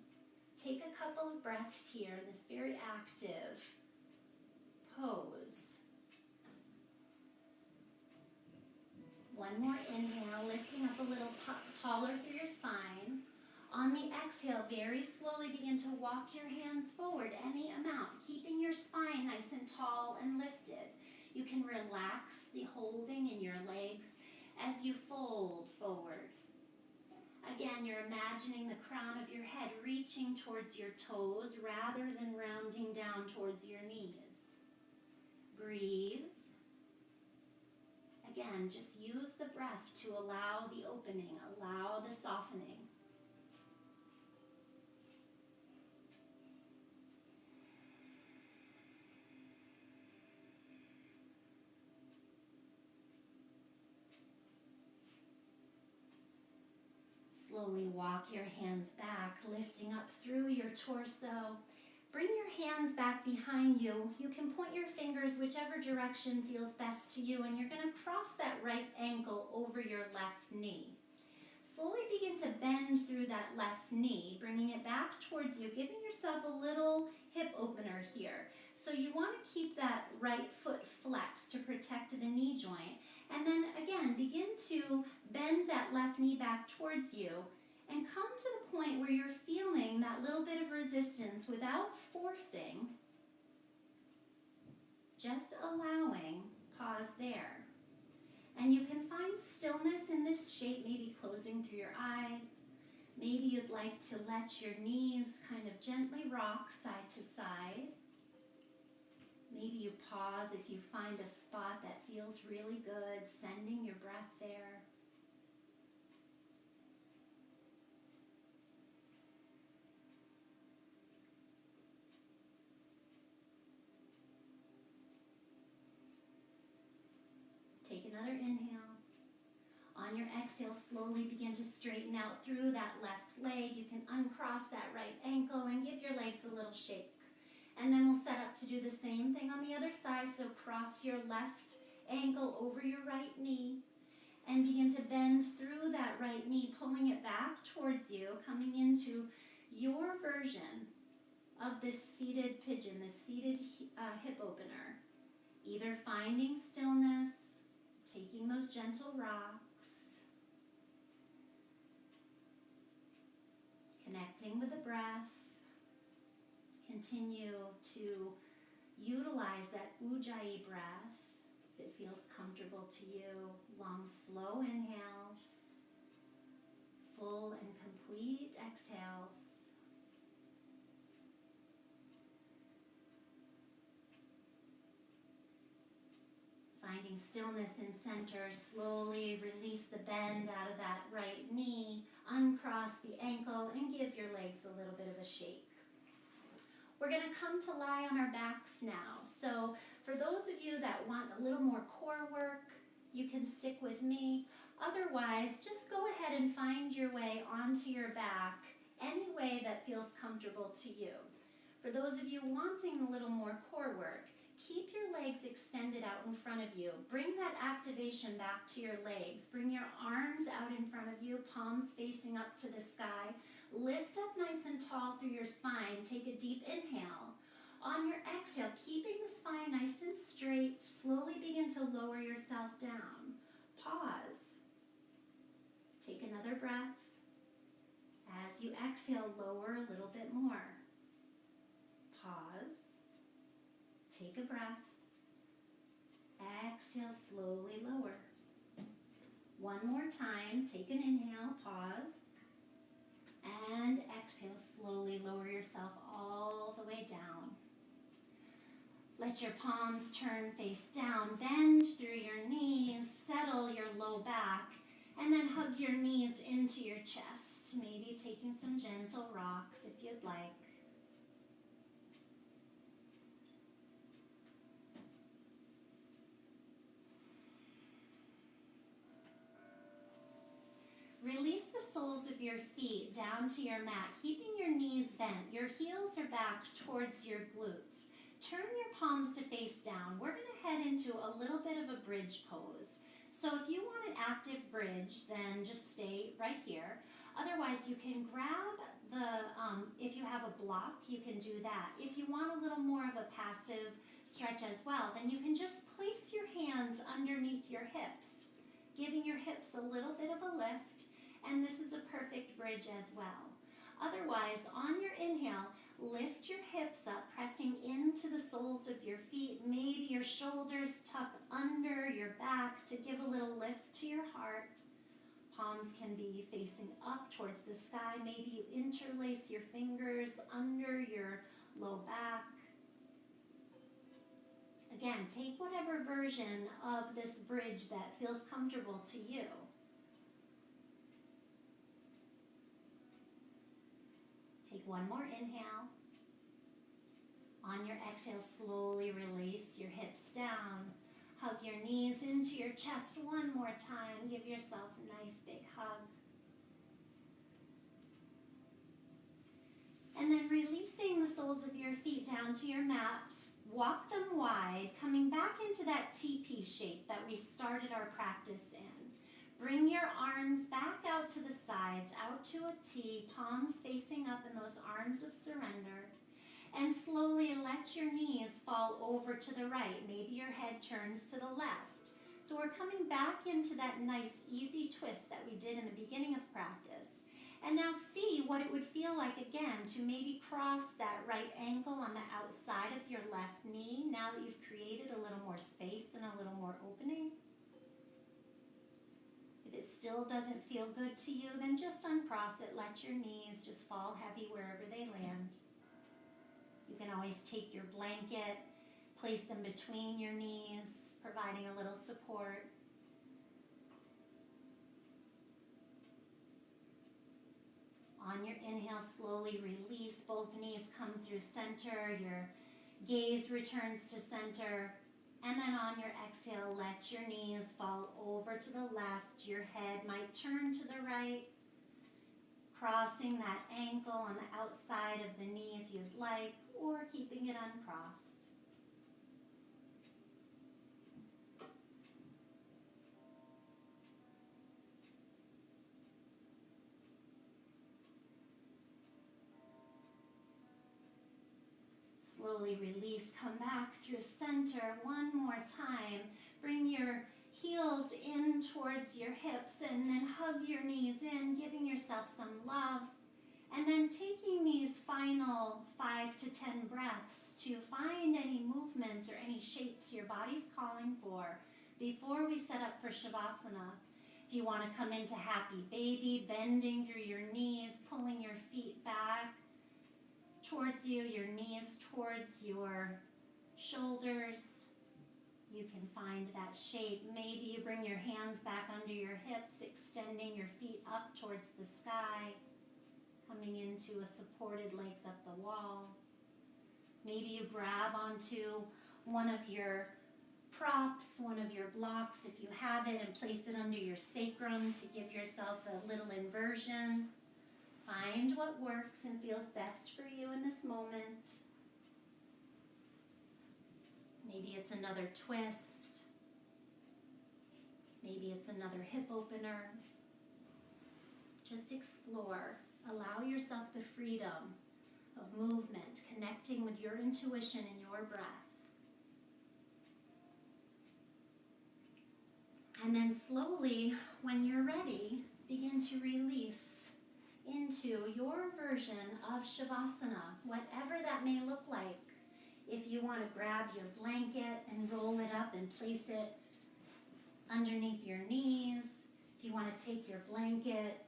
Take a couple of breaths here in this very active pose. One more inhale, lifting up a little taller through your spine. On the exhale, very slowly begin to walk your hands forward any amount, keeping your spine nice and tall and lifted. You can relax the holding in your legs as you fold forward. Again, you're imagining the crown of your head reaching towards your toes rather than rounding down towards your knees. Breathe. Again, just use the breath to allow the opening, allow the softening. Slowly walk your hands back, lifting up through your torso. Bring your hands back behind you. You can point your fingers whichever direction feels best to you, and you're going to cross that right ankle over your left knee. Slowly begin to bend through that left knee, bringing it back towards you, giving yourself a little hip opener here. So you want to keep that right foot flexed to protect the knee joint. And then again, begin to bend that left knee back towards you and come to the point where you're feeling that little bit of resistance without forcing, just allowing, pause there. And you can find stillness in this shape, maybe closing through your eyes. Maybe you'd like to let your knees kind of gently rock side to side. Maybe you pause if you find a spot that feels really good, sending your breath there. Take another inhale. On your exhale, slowly begin to straighten out through that left leg. You can uncross that right ankle and give your legs a little shake. And then we'll set up to do the same thing on the other side. So cross your left ankle over your right knee and begin to bend through that right knee, pulling it back towards you, coming into your version of this seated pigeon, this seated hip opener. Either finding stillness, taking those gentle rocks, connecting with the breath. Continue to utilize that Ujjayi breath if it feels comfortable to you. Long, slow inhales, full and complete exhales. Finding stillness in center, slowly release the bend out of that right knee, uncross the ankle, and give your legs a little bit of a shake. We're going to come to lie on our backs now. So for those of you that want a little more core work, you can stick with me. Otherwise, just go ahead and find your way onto your back any way that feels comfortable to you. For those of you wanting a little more core work, keep your legs extended out in front of you. Bring that activation back to your legs. Bring your arms out in front of you, palms facing up to the sky. Lift up nice and tall through your spine. Take a deep inhale. On your exhale, keeping the spine nice and straight, slowly begin to lower yourself down. Pause. Take another breath. As you exhale, lower a little bit more. Pause. Take a breath. Exhale, slowly lower. One more time. Take an inhale, pause. And exhale, slowly lower yourself all the way down. Let your palms turn face down. Bend through your knees. Settle your low back. And then hug your knees into your chest. Maybe taking some gentle rocks if you'd like. Release the soles of your feet down to your mat, keeping your knees bent. Your heels are back towards your glutes. Turn your palms to face down. We're going to head into a little bit of a bridge pose. So if you want an active bridge, then just stay right here. Otherwise, you can grab if you have a block, you can do that. If you want a little more of a passive stretch as well, then you can just place your hands underneath your hips, giving your hips a little bit of a lift. And this is a perfect bridge as well. Otherwise, on your inhale, lift your hips up, pressing into the soles of your feet. Maybe your shoulders tuck under your back to give a little lift to your heart. Palms can be facing up towards the sky. Maybe you interlace your fingers under your low back. Again, take whatever version of this bridge that feels comfortable to you. Take one more inhale. On your exhale, slowly release your hips down. Hug your knees into your chest one more time. Give yourself a nice big hug. And then releasing the soles of your feet down to your mats. Walk them wide, coming back into that TP shape that we started our practice in. Bring your arms back out to the sides, out to a T, palms facing up in those arms of surrender. And slowly let your knees fall over to the right. Maybe your head turns to the left. So we're coming back into that nice, easy twist that we did in the beginning of practice. And now see what it would feel like again to maybe cross that right ankle on the outside of your left knee now that you've created a little more space and a little more opening. If it still doesn't feel good to you, then just uncross it. Let your knees just fall heavy wherever they land. You can always take your blanket, place them between your knees, providing a little support. On your inhale, slowly release. Both knees come through center. Your gaze returns to center. And then on your exhale, let your knees fall over to the left. Your head might turn to the right, crossing that ankle on the outside of the knee if you'd like, or keeping it uncrossed. Slowly release, come back through center one more time. Bring your heels in towards your hips and then hug your knees in, giving yourself some love. And then taking these final 5 to 10 breaths to find any movements or any shapes your body's calling for before we set up for Shavasana. If you want to come into Happy Baby, bending through your knees, pulling your feet back towards you, your knees towards your shoulders. You can find that shape. Maybe you bring your hands back under your hips, extending your feet up towards the sky, coming into a supported legs up the wall. Maybe you grab onto one of your props, one of your blocks if you have it, and place it under your sacrum to give yourself a little inversion. Find what works and feels best for you in this moment. Maybe it's another twist. Maybe it's another hip opener. Just explore. Allow yourself the freedom of movement, connecting with your intuition and your breath. And then slowly, when you're ready, begin to release into your version of Shavasana, whatever that may look like. If you want to grab your blanket and roll it up and place it underneath your knees, if you want to take your blanket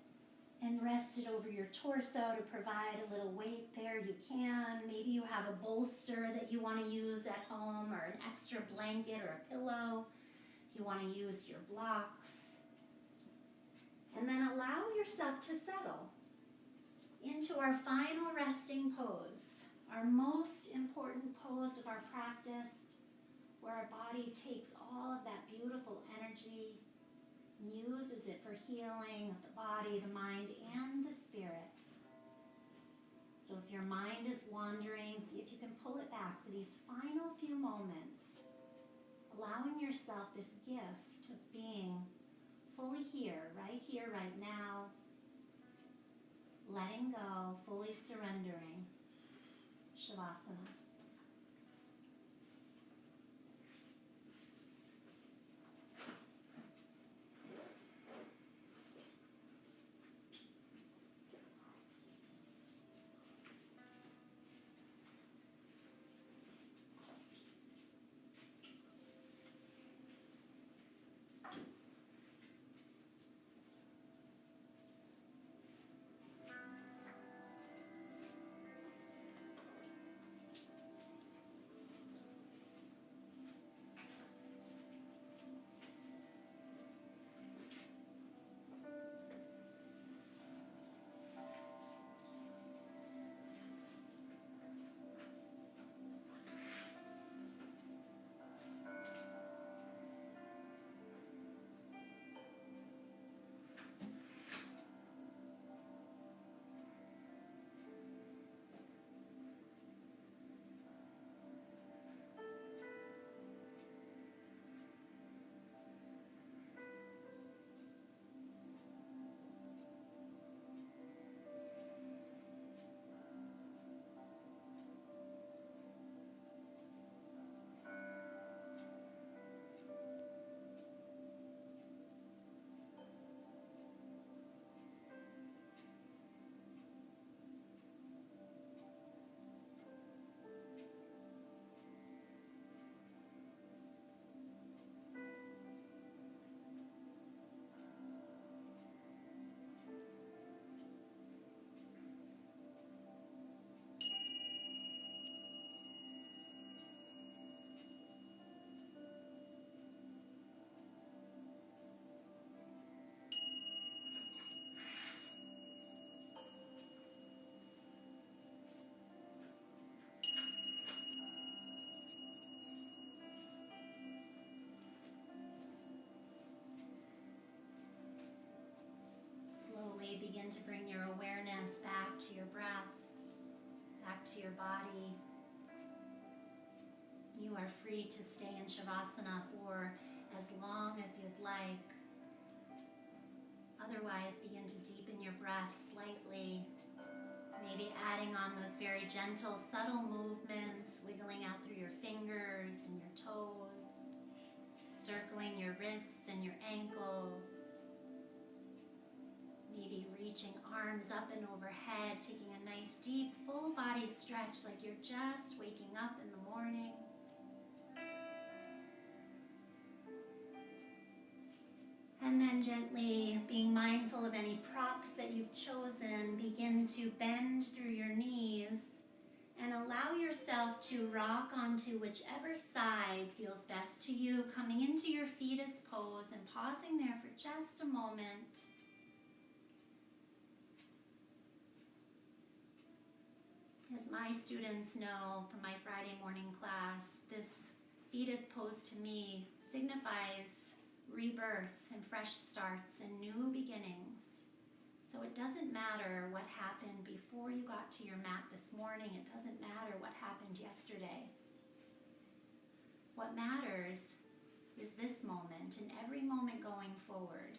and rest it over your torso to provide a little weight there, you can. Maybe you have a bolster that you want to use at home, or an extra blanket or a pillow. You want to use your blocks. And then allow yourself to settle into our final resting pose, our most important pose of our practice, where our body takes all of that beautiful energy and uses it for healing of the body, the mind, and the spirit. So if your mind is wandering, see if you can pull it back for these final few moments, allowing yourself this gift of being fully here, right now, letting go, fully surrendering. Shavasana. Begin to bring your awareness back to your breath, back to your body. You are free to stay in Shavasana for as long as you'd like. Otherwise, begin to deepen your breath slightly, maybe adding on those very gentle, subtle movements, wiggling out through your fingers and your toes, circling your wrists and your ankles. Maybe reaching arms up and overhead, taking a nice deep full body stretch like you're just waking up in the morning. And then gently, being mindful of any props that you've chosen, begin to bend through your knees and allow yourself to rock onto whichever side feels best to you, coming into your fetus pose and pausing there for just a moment. As my students know from my Friday morning class, this fetus pose to me signifies rebirth and fresh starts and new beginnings. So it doesn't matter what happened before you got to your mat this morning. It doesn't matter what happened yesterday. What matters is this moment and every moment going forward.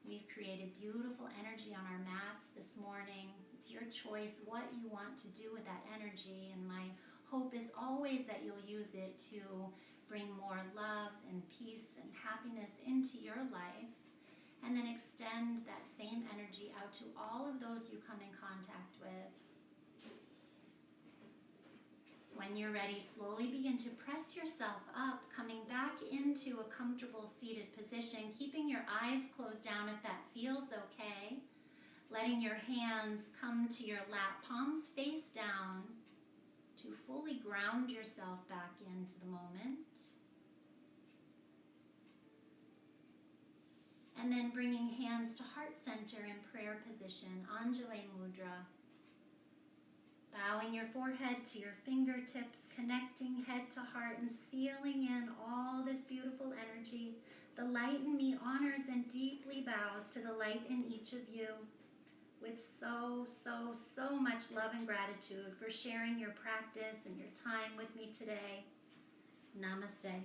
We've created beautiful energy on our mats this morning. It's your choice what you want to do with that energy, and my hope is always that you'll use it to bring more love and peace and happiness into your life, and then extend that same energy out to all of those you come in contact with. When you're ready, slowly begin to press yourself up, coming back into a comfortable seated position, keeping your eyes closed down if that feels okay. Letting your hands come to your lap, palms face down, to fully ground yourself back into the moment. And then bringing hands to heart center in prayer position, Anjali Mudra. Bowing your forehead to your fingertips, connecting head to heart and sealing in all this beautiful energy. The light in me honors and deeply bows to the light in each of you with so much love and gratitude for sharing your practice and your time with me today. Namaste.